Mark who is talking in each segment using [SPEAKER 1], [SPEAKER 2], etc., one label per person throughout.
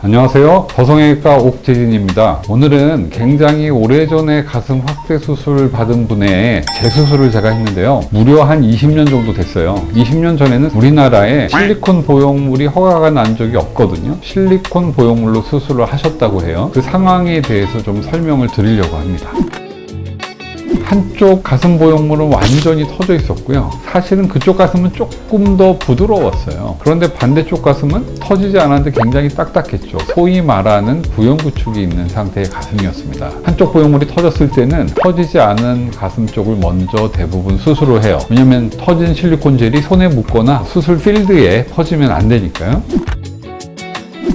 [SPEAKER 1] 안녕하세요. 저성형외과 옥재진입니다. 오늘은 굉장히 오래전에 가슴 확대 수술 받은 분의 재수술을 제가 했는데요. 무려 한 20년 정도 됐어요. 20년 전에는 우리나라에 실리콘 보형물이 허가가 난 적이 없거든요. 실리콘 보형물로 수술을 하셨다고 해요. 그 상황에 대해서 좀 설명을 드리려고 합니다. 한쪽 가슴 보형물은 완전히 터져 있었고요. 사실은 그쪽 가슴은 조금 더 부드러웠어요. 그런데 반대쪽 가슴은 터지지 않았는데 굉장히 딱딱했죠. 소위 말하는 구형구축이 있는 상태의 가슴이었습니다. 한쪽 보형물이 터졌을 때는 터지지 않은 가슴 쪽을 먼저 대부분 수술을 해요. 왜냐하면 터진 실리콘 젤이 손에 묻거나 수술 필드에 퍼지면 안 되니까요.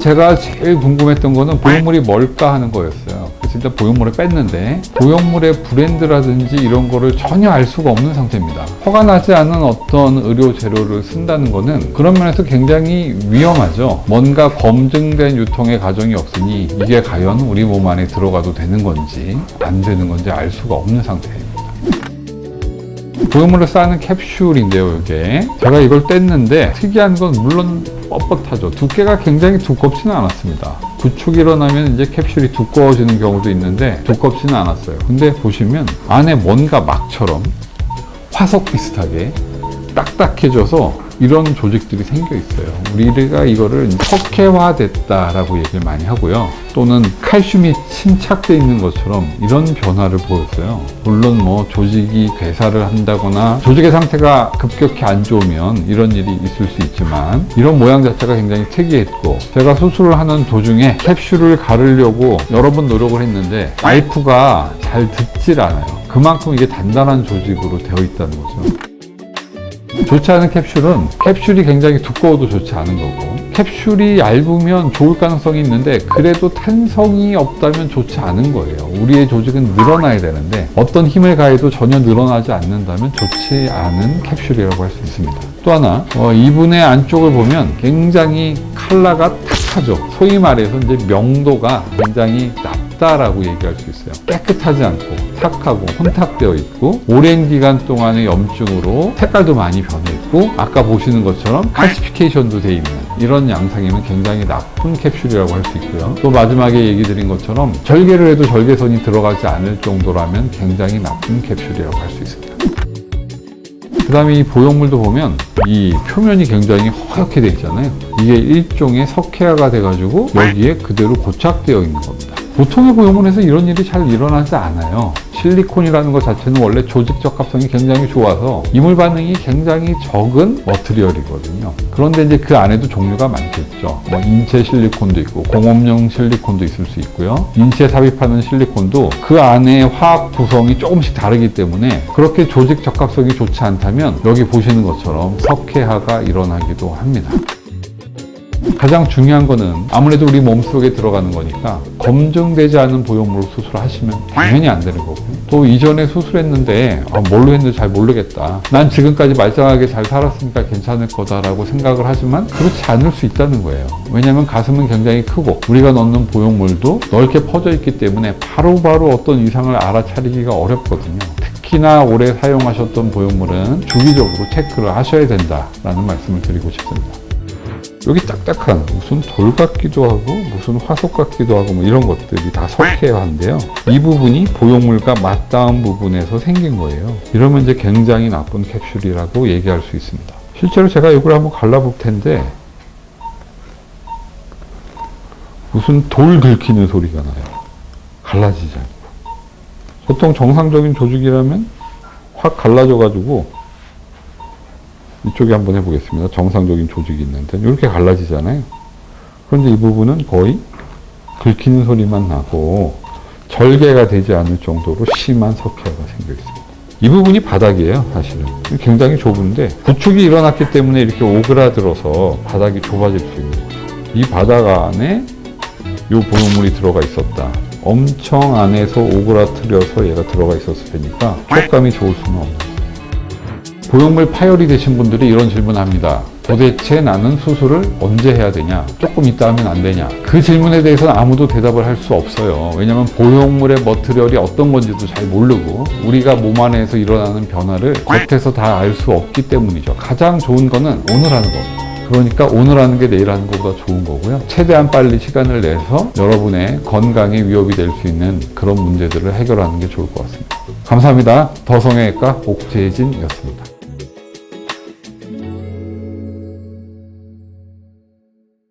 [SPEAKER 1] 제가 제일 궁금했던 거는 보형물이 뭘까 하는 거였어요. 그래서 일단 보형물을 뺐는데 보형물의 브랜드라든지 이런 거를 전혀 알 수가 없는 상태입니다. 허가 나지 않은 어떤 의료 재료를 쓴다는 거는 그런 면에서 굉장히 위험하죠. 뭔가 검증된 유통의 과정이 없으니 이게 과연 우리 몸 안에 들어가도 되는 건지 안 되는 건지 알 수가 없는 상태입니다. 보형물을 쌓는 캡슐인데요, 이게. 제가 이걸 뗐는데 특이한 건 물론 뻣뻣하죠. 두께가 굉장히 두껍지는 않았습니다. 구축이 일어나면 이제 캡슐이 두꺼워지는 경우도 있는데 두껍지는 않았어요. 근데 보시면 안에 뭔가 막처럼 화석 비슷하게 딱딱해져서 이런 조직들이 생겨 있어요. 우리가 이거를 석회화됐다라고 얘기를 많이 하고요. 또는 칼슘이 침착되어 있는 것처럼 이런 변화를 보였어요. 물론 뭐 조직이 괴사를 한다거나 조직의 상태가 급격히 안 좋으면 이런 일이 있을 수 있지만 이런 모양 자체가 굉장히 특이했고, 제가 수술을 하는 도중에 캡슐을 가르려고 여러 번 노력을 했는데 나이프가 잘 듣질 않아요. 그만큼 이게 단단한 조직으로 되어 있다는 거죠. 좋지 않은 캡슐이 굉장히 두꺼워도 좋지 않은 거고, 캡슐이 얇으면 좋을 가능성이 있는데 그래도 탄성이 없다면 좋지 않은 거예요. 우리의 조직은 늘어나야 되는데 어떤 힘을 가해도 전혀 늘어나지 않는다면 좋지 않은 캡슐이라고 할 수 있습니다. 또 하나, 이분의 안쪽을 보면 굉장히 컬러가 탁하죠. 소위 말해서 이제 명도가 굉장히 낮다라고 얘기할 수 있어요. 깨끗하지 않고 탁하고 혼탁되어 있고, 오랜 기간 동안의 염증으로 색깔도 많이 변해 있고, 아까 보시는 것처럼 칼시피케이션도 돼 있는 이런 양상이면 굉장히 나쁜 캡슐이라고 할 수 있고요. 또 마지막에 얘기 드린 것처럼 절개를 해도 절개선이 들어가지 않을 정도라면 굉장히 나쁜 캡슐이라고 할 수 있습니다. 그 다음에 이 보형물도 보면 이 표면이 굉장히 허옇게 되어 있잖아요. 이게 일종의 석회화가 돼가지고 여기에 그대로 고착되어 있는 겁니다. 보통의 보형물에서 이런 일이 잘 일어나지 않아요. 실리콘이라는 것 자체는 원래 조직 적합성이 굉장히 좋아서 이물 반응이 굉장히 적은 머티리얼이거든요. 그런데 이제 그 안에도 종류가 많겠죠. 뭐 인체 실리콘도 있고 공업용 실리콘도 있을 수 있고요. 인체 삽입하는 실리콘도 그 안에 화학 구성이 조금씩 다르기 때문에 그렇게 조직 적합성이 좋지 않다면 여기 보시는 것처럼 석회화가 일어나기도 합니다. 가장 중요한 거는 아무래도 우리 몸속에 들어가는 거니까 검증되지 않은 보형물로 수술하시면 당연히 안 되는 거고, 또 이전에 수술했는데 뭘로 했는지 잘 모르겠다, 난 지금까지 말짱하게 잘 살았으니까 괜찮을 거다라고 생각을 하지만 그렇지 않을 수 있다는 거예요. 왜냐하면 가슴은 굉장히 크고 우리가 넣는 보형물도 넓게 퍼져 있기 때문에 바로바로 어떤 이상을 알아차리기가 어렵거든요. 특히나 오래 사용하셨던 보형물은 주기적으로 체크를 하셔야 된다라는 말씀을 드리고 싶습니다. 여기 딱딱한 무슨 돌 같기도 하고 무슨 화석 같기도 하고 뭐 이런 것들이 다 석회화인데요. 이 부분이 보형물과 맞닿은 부분에서 생긴 거예요. 이러면 이제 굉장히 나쁜 캡슐이라고 얘기할 수 있습니다. 실제로 제가 이걸 한번 갈라볼 텐데 무슨 돌 긁히는 소리가 나요. 갈라지지 않고. 보통 정상적인 조직이라면 확 갈라져가지고, 이쪽에 한번 해보겠습니다. 정상적인 조직이 있는데 이렇게 갈라지잖아요. 그런데 이 부분은 거의 긁히는 소리만 나고 절개가 되지 않을 정도로 심한 석회가 생겨 있습니다. 이 부분이 바닥이에요. 사실은 굉장히 좁은데 구축이 일어났기 때문에 이렇게 오그라들어서 바닥이 좁아질 수 있는 거예요. 이 바닥 안에 이 보형물이 들어가 있었다. 엄청 안에서 오그라뜨려서 얘가 들어가 있었을 테니까 촉감이 좋을 수는 없는 거예요. 보형물 파열이 되신 분들이 이런 질문을 합니다. 도대체 나는 수술을 언제 해야 되냐? 조금 있다 하면 안 되냐? 그 질문에 대해서는 아무도 대답을 할 수 없어요. 왜냐하면 보형물의 머티리얼이 어떤 건지도 잘 모르고 우리가 몸 안에서 일어나는 변화를 겉에서 다 알 수 없기 때문이죠. 가장 좋은 거는 오늘 하는 겁니다. 그러니까 오늘 하는 게 내일 하는 것보다 좋은 거고요. 최대한 빨리 시간을 내서 여러분의 건강에 위협이 될 수 있는 그런 문제들을 해결하는 게 좋을 것 같습니다. 감사합니다. 더 성형외과 옥재진이었습니다.